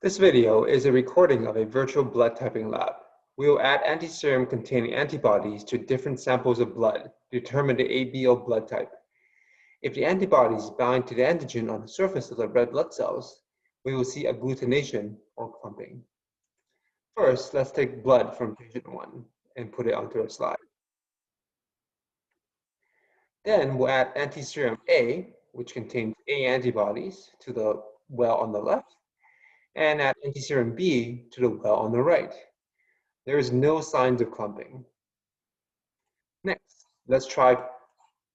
This video is a recording of a virtual blood typing lab. We will add antiserum containing antibodies to different samples of blood to determine the ABO blood type. If the antibodies bind to the antigen on the surface of the red blood cells, we will see agglutination or clumping. First, let's take blood from patient 1 and put it onto a slide. Then we'll add antiserum A, which contains A antibodies, to the well on the left, and add antiserum B to the well on the right. There is no signs of clumping. Next, let's try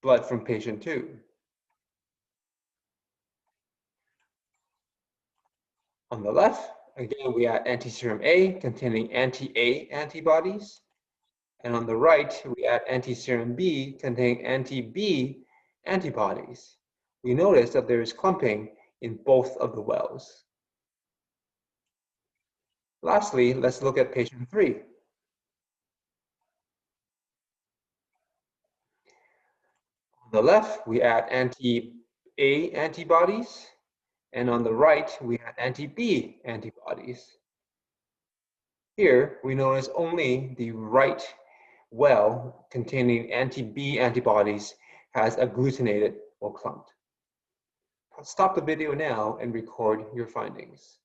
blood from patient 2. On the left, again, we add antiserum A containing anti-A antibodies. And on the right, we add antiserum B containing anti-B antibodies. We notice that there is clumping in both of the wells. Lastly, let's look at patient 3. On the left, we add anti-A antibodies, and on the right, we add anti-B antibodies. Here, we notice only the right well containing anti-B antibodies has agglutinated or clumped. Stop the video now and record your findings.